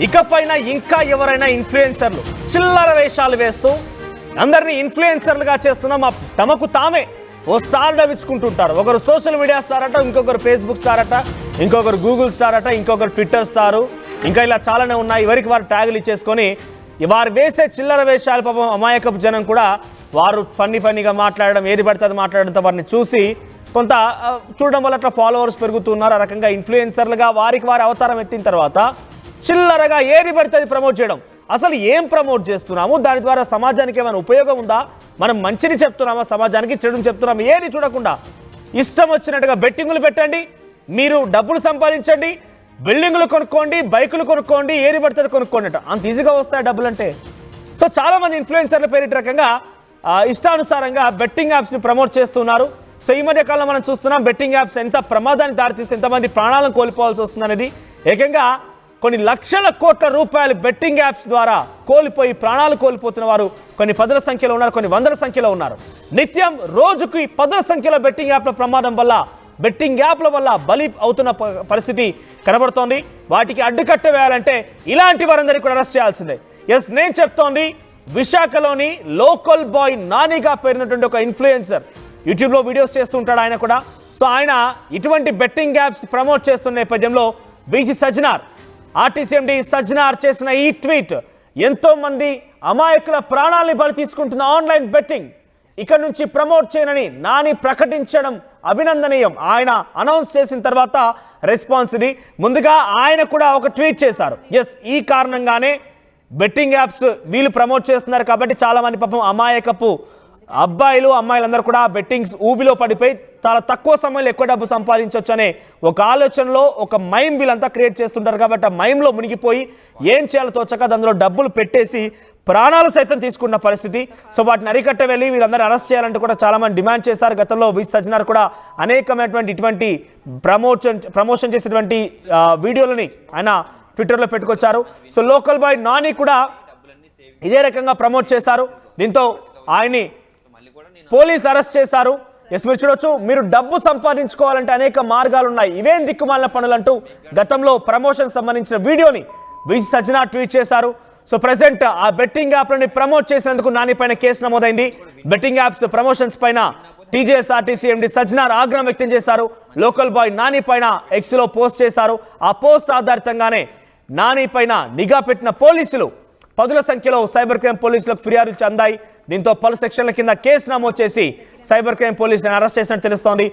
ఇకపైన ఇంకా ఎవరైనా ఇన్ఫ్లుయెన్సర్లు చిల్లర వేషాలు వేస్తూ అందరినీ ఇన్ఫ్లుయెన్సర్లుగా చేస్తున్న తమకు తామే ఓ స్టార్ డవించుకుంటుంటారు. ఒకరు సోషల్ మీడియా స్టార్ అట, ఇంకొకరు ఫేస్బుక్ స్టార్ అట, ఇంకొకరు గూగుల్ స్టార్ అట, ఇంకొకరు ట్విట్టర్ స్టారు, ఇంకా ఇలా చాలానే ఉన్నాయి. ఎవరికి వారు ట్యాగులు ఇచ్చేసుకొని వారు వేసే చిల్లర వేషాలు పాపం అమాయకపు జనం కూడా వారు ఫన్నీగా మాట్లాడడం, ఏది పడుతుంది మాట్లాడడంతో వారిని చూసి కొంత చూడడం వల్ల అట్లా ఫాలోవర్స్ పెరుగుతున్నారు. ఆ రకంగా ఇన్ఫ్లుయెన్సర్లుగా వారికి వారి అవతారం ఎత్తిన తర్వాత చిల్లరగా ఏది పడుతుంది ప్రమోట్ చేయడం. అసలు ఏం ప్రమోట్ చేస్తున్నాము, దాని ద్వారా సమాజానికి ఏమైనా ఉపయోగం ఉందా, మనం మంచిని చెప్తున్నామా, సమాజానికి చెడుని చెప్తున్నాము, ఏది చూడకుండా ఇష్టం వచ్చినట్టుగా బెట్టింగులు పెట్టండి, మీరు డబ్బులు సంపాదించండి, బిల్డింగులు కొనుక్కోండి, బైకులు కొనుక్కోండి, ఏది పడుతుంది కొనుక్కోండి అంట. అంత ఈజీగా వస్తాయి డబ్బులు అంటే. సో చాలామంది ఇన్ఫ్లుయెన్సర్ల పేరిట రకంగా ఇష్టానుసారంగా బెట్టింగ్ యాప్స్ని ప్రమోట్ చేస్తున్నారు. సో ఈ మధ్య కాలంలో మనం చూస్తున్నాం బెట్టింగ్ యాప్స్ ఎంత ప్రమాదాన్ని దారితీస్తే ఎంతమంది ప్రాణాలను కోల్పోవాల్సి వస్తుంది అనేది. ఏకంగా కొన్ని లక్షల కోట్ల రూపాయలు బెట్టింగ్ యాప్స్ ద్వారా కోల్పోయి ప్రాణాలు కోల్పోతున్న వారు కొన్ని పదుల సంఖ్యలో ఉన్నారు, కొన్ని వందల సంఖ్యలో ఉన్నారు. నిత్యం రోజుకి పదుల సంఖ్యలో బెట్టింగ్ యాప్ల ప్రమాదం వల్ల, బెట్టింగ్ యాప్ల వల్ల బలి అవుతున్న పరిస్థితి కనబడుతోంది. వాటికి అడ్డుకట్ట వేయాలంటే ఇలాంటి వారందరికీ కూడా అరెస్ట్ చేయాల్సిందే. ఎస్, నేను చెప్తోంది విశాఖలోని లోకల్ బాయ్ నానిగా పేరున్నటువంటి ఒక ఇన్ఫ్లుయెన్సర్. యూట్యూబ్లో వీడియోస్ చేస్తూ ఉంటాడు ఆయన కూడా. సో ఆయన ఇటువంటి బెట్టింగ్ యాప్స్ ప్రమోట్ చేస్తున్న నేపథ్యంలో బీసీ సజ్జనార్, ఆర్టీసీఎండీ సజ్జనార్ చేసిన ఈ ట్వీట్ ఎంతో మంది అమాయకుల ప్రాణాలని బలి తీసుకుంటున్న ఆన్లైన్ బెట్టింగ్ ఇక్కడ నుంచి ప్రమోట్ చేయనని నాని ప్రకటించడం అభినందనీయం. ఆయన అనౌన్స్ చేసిన తర్వాత రెస్పాన్స్ ఇది. ముందుగా ఆయన కూడా ఒక ట్వీట్ చేశారు. ఎస్, ఈ కారణంగానే బెట్టింగ్ యాప్స్ వీళ్ళు ప్రమోట్ చేస్తున్నారు కాబట్టి చాలా మంది పాపం అమాయకపు అబ్బాయిలు అమ్మాయిలందరూ కూడా బెట్టింగ్స్ ఊబిలో పడిపోయి చాలా తక్కువ సమయంలో ఎక్కువ డబ్బు సంపాదించవచ్చు అనే ఒక ఆలోచనలో ఒక మైమ్ వీళ్ళంతా క్రియేట్ చేస్తుంటారు. కాబట్టి ఆ మైమ్లో మునిగిపోయి ఏం చేయాలో తోచక అందులో డబ్బులు పెట్టేసి ప్రాణాలు సైతం తీసుకున్న పరిస్థితి. సో వాటిని అరికట్ట వెళ్ళి వీళ్ళందరూ అరెస్ట్ చేయాలంటూ కూడా చాలా మంది డిమాండ్ చేశారు. గతంలో బీసీ సజ్జనార్ కూడా అనేకమైనటువంటి ఇటువంటి ప్రమోషన్ చేసినటువంటి వీడియోలని ఆయన ట్విట్టర్లో పెట్టుకొచ్చారు. సో లోకల్ బాయ్ నాని కూడా ఇదే రకంగా ప్రమోట్ చేశారు. దీంతో ఆయన్ని పోలీసు అరెస్ట్ చేశారు. ఎస్, మీరు చూడొచ్చు, మీరు డబ్బు సంపాదించుకోవాలంటే అనేక మార్గాలు ఉన్నాయి, ఇవేం దిక్కుమాలిన పనులంటూ గతంలో ప్రమోషన్ సంబంధించిన వీడియోని బీసీ సజ్జనార్ ట్వీట్ చేశారు. సో ప్రెసెంట్ ఆ బెట్టింగ్ యాప్లని ప్రమోట్ చేసినందుకు నాని పైన కేసు నమోదైంది. బెట్టింగ్ యాప్స్ ప్రమోషన్స్ పైన టీజేఎస్ఆర్టీసీ సజ్జనార్ ఆగ్రహం వ్యక్తం చేశారు. లోకల్ బాయ్ నాని పైన ఎక్స్లో పోస్ట్ చేశారు. ఆ పోస్ట్ ఆధారితంగానే నాని పైన నిఘా పెట్టిన పోలీసులు పదుల సంఖ్యలో సైబర్ క్రైమ్ పోలీసులకు ఫిర్యాదులు అందాయి. దీంతో పలు సెక్షన్ల కింద కేసు నమోదు చేసి సైబర్ క్రైమ్ పోలీసులను అరెస్ట్ చేసినట్టు తెలుస్తోంది.